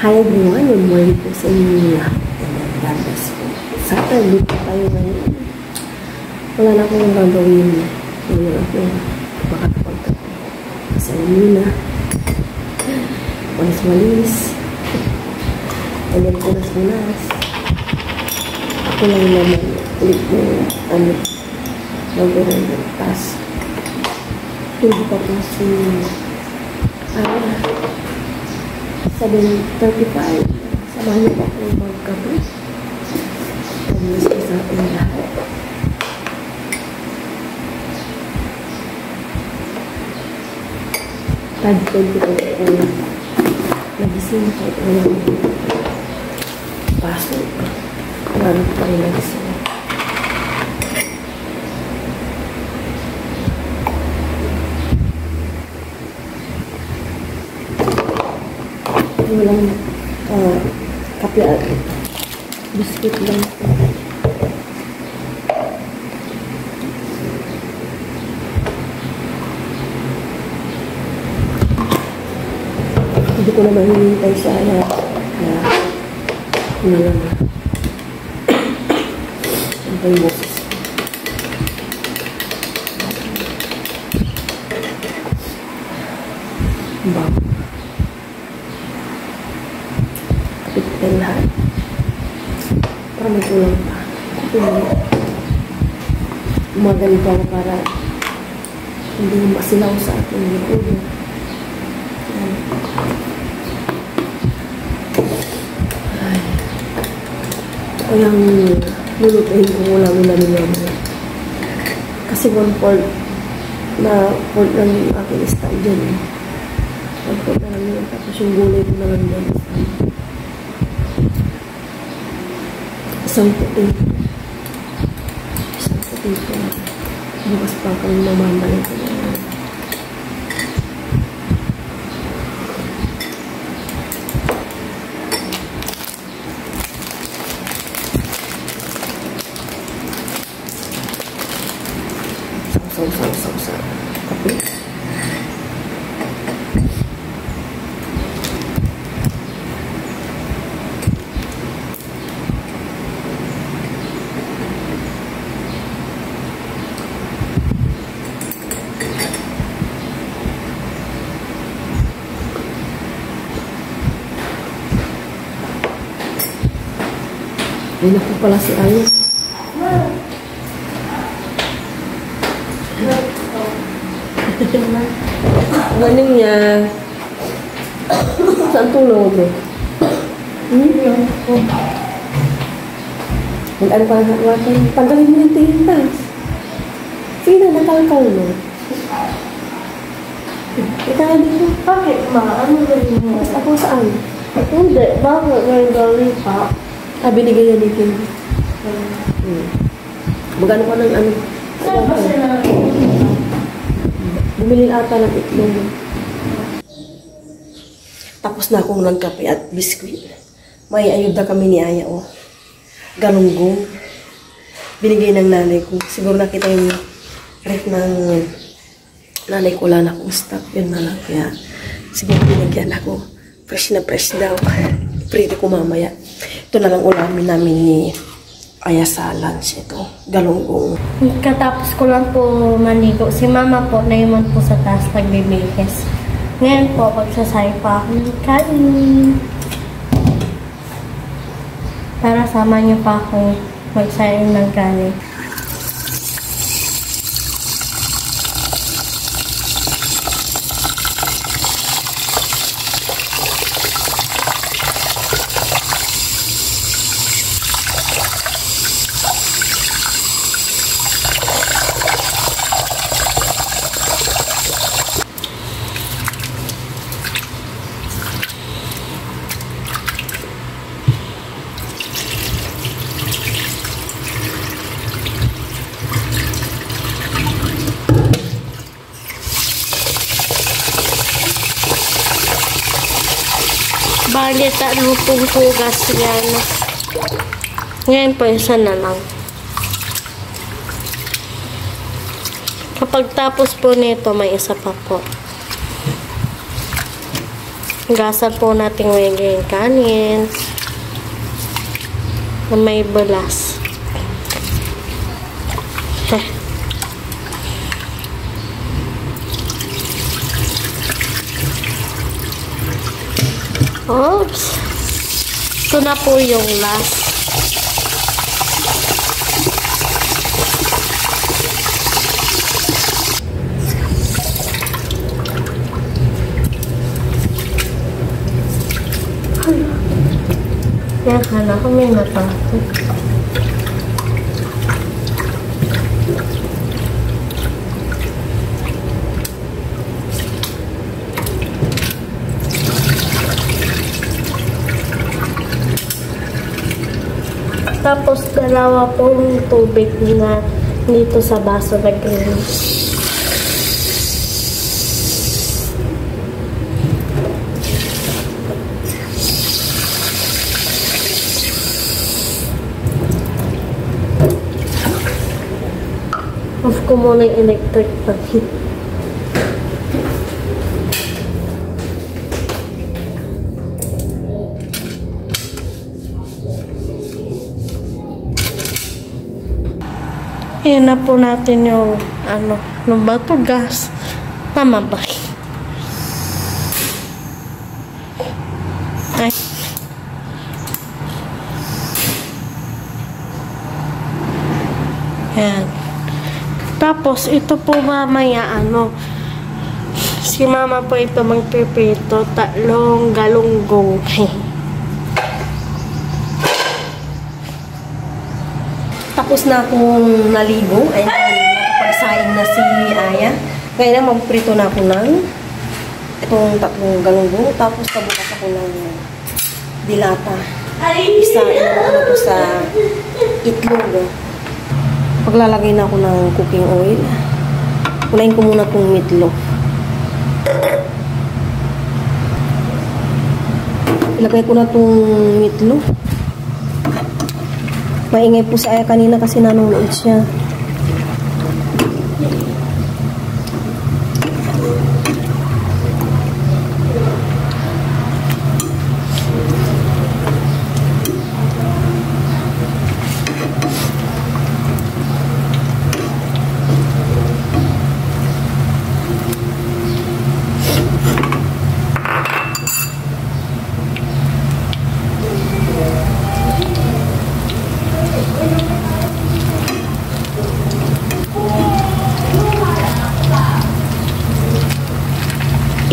Hi everyone, good morning po sa inyo lahat. God bless po. Saturday po tayo ngayon. Wala na akong gagawin. Ngayon ako makakapagta po. Kasi muna. Walis-walis. And then punas-punas. Ako lang naman. Ulit mo gagawin ng task. Hindi pa po si 7:35. Samahan niyo pa po magkape. Kamulis ko sa ating lahat. Tag-tag ko po nagising ko po yung pasok. Lalo pa rin nagising. Walang kape at biscuit lang. Hindi ko naman hinintay siya na lang. Ang pa yung boses. Bago. Kapit lahat. Para may kulang pa. Umaganito ako para hindi masilaw sa ating likod. Kayang lulutuin ko mula namin. Kasi 1/4 na port lang yung aking style dyan. 1/4 na lang yun. Tapos yung gulay ko na lang dyan. Isang puti. Bukas pa kang mamamalik ko na. Saw. Kape. Ay, naku pala si Ayos. Galing niya. Saan tulog mo? Ano pa natin? Tanggalin mo yung tintas. Sige na, nakalkal mo. Ika na dito. Bakit ma? Ano ba yun? Mas ako saan? Hindi. Bakit may galing pa? Binigay yan dito. Magano pa ng ano? Saan ba sila? Bumili ata ng itlog. Tapos na akong nagkape at biskuit. May ayuda kami ni Aya, oh. Galunggong. Binigay ng nanay ko. Siguro nakita yung ref ng nanay ko, wala na akong stock. Yun na lang. Kaya siguro binigyan ako. Fresh na fresh daw. Prito ko mamaya. Ito na lang ulamin namin ni Aya sa lunch. Ito, galunggong. Katapos ko lang po manigo. Si mama po, naiman po sa taas nagbibihis. Ngayon po, magsasay pa ako ng kanin. Para sama niyo pa ako magsayin ng kanin. Bali, tatlong hugas yan. Ngayon po, isa na lang. Kapag tapos po nito, may isa pa po. Gasa po natin magiging kanin na may bulas. Oops. Ito na po yung last. Kaya kala ko may matapos. Tapos dalawa pong tubig na dito sa baso na green. Off ko muna yung electric fan. Ayan na po natin yung ano ba ito? Gas. Tama ba? Ay. Ayan. Tapos, ito po mamaya, si mama po ito magpiprito, 3 galunggong. Tapos na akong naligo. Ayun, nakapagsaing na si Aya. Ngayon, magprito na ako ng itong 3 galunggong. Tapos, kabukas ako ng dilata. Isa, inano ko sa itlog. Paglalagay na ako ng cooking oil. Kunain ko muna itong meatloaf. Ilagay ko na itong meatloaf. Maingay po sa Aya kanina kasi nanonood siya.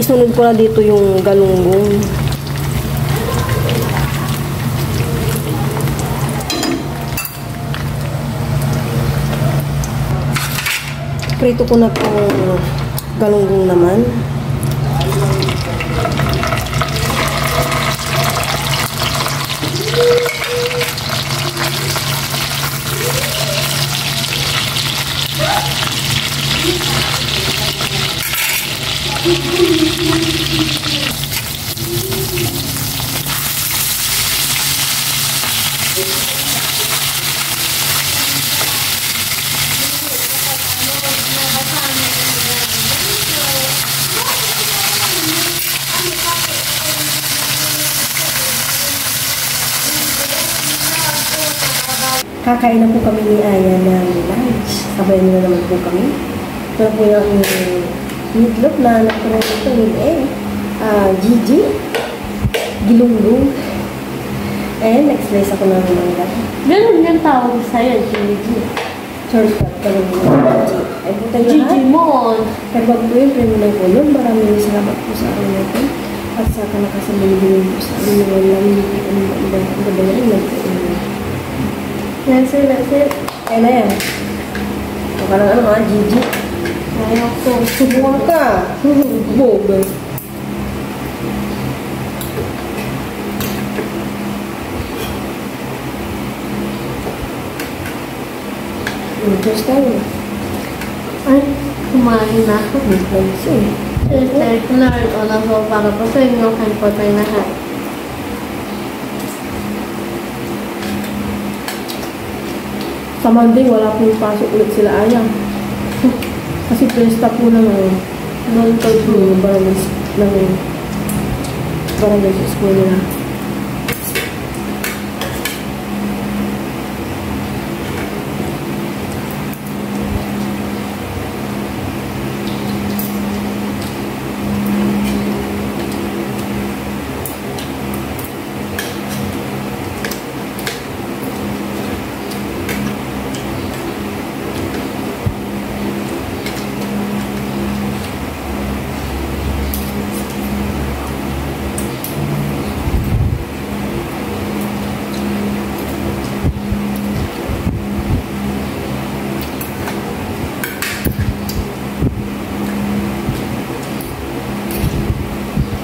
Isunod ko na dito yung galunggong. Prito ko na itong galunggong naman. Kakain na po kami ni Aya ng lunch. Sabayan na naman po kami. Ito na po yung meatloaf na nagkaroon ito with Gigi, Gilunggong. And next-slice ako ng mangga. Ganun yung tawag sa'yo, Gigi. Sorry po, Gilunggong. Gigi. Ay po tayo Gigi mo. Kaya bago po yung premi ng kulong. Maraming salamat po sa akin natin. At sa kanakasambilin po sa amin ng namin ang ganda na rin. That's it. Kaya na yan. Baka lang Gigi. Ayaw ko. Subukan ka. Bogay. Just tayo. Ay, kumain na ako. Sister, Learn o na po para po sa inyo kayo po tayo lahat. sa Monday, wala po yung pasok ulit sila Aya. Kasi pesta po ng Doon ko po. ng para guys sa school nila.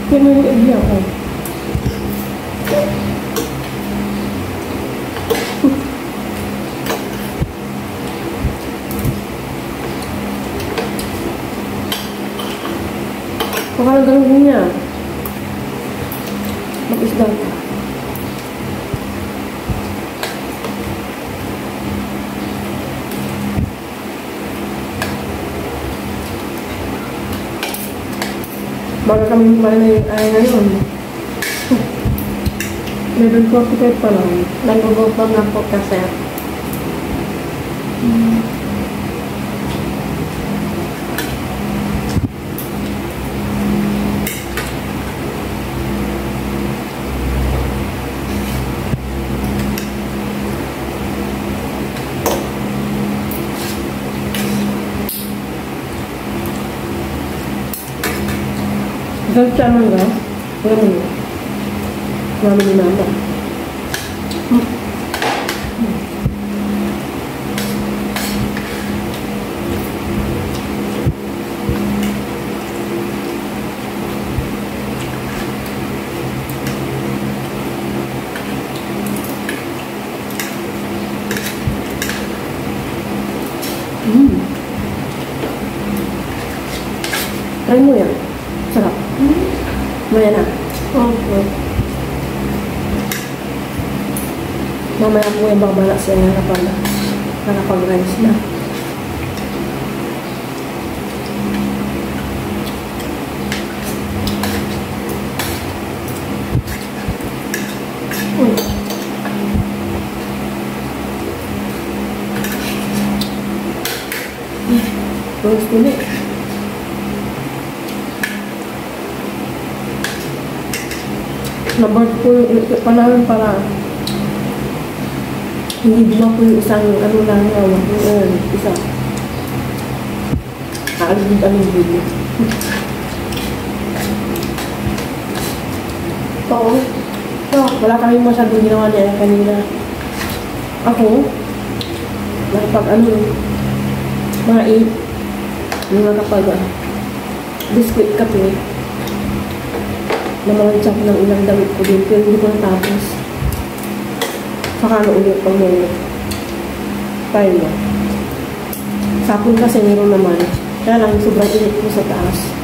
Kaya may idea ko. Pakalagang niya. Mag-isda ka. Baga kami pala na yung ay ngayon. 11:45 pa lang. Nagugutom na po kasi. Isang tiyan lang ba? Wala mo. Mami ni mama. Try mo yan. Sarap. Maya na. Okay. Mamaya po yung babala siya nakapag-rice na. Terus ini nabart ko yung electric pa namin para hindi bilang ko yung isang ano lang yawa. Isa. Aalibig ang video. Oo. So, wala kami masyadong ginawa niya kanina. Ako, nakapag ano, mga 8, mga kapag biscuit kape, namalansya ko ng ilang damit ko din, pero hindi ko natapos. Saka na ulit pang mga tayo na. Sapon kasi meron naman. Kaya lang, sobrang init ko sa taas.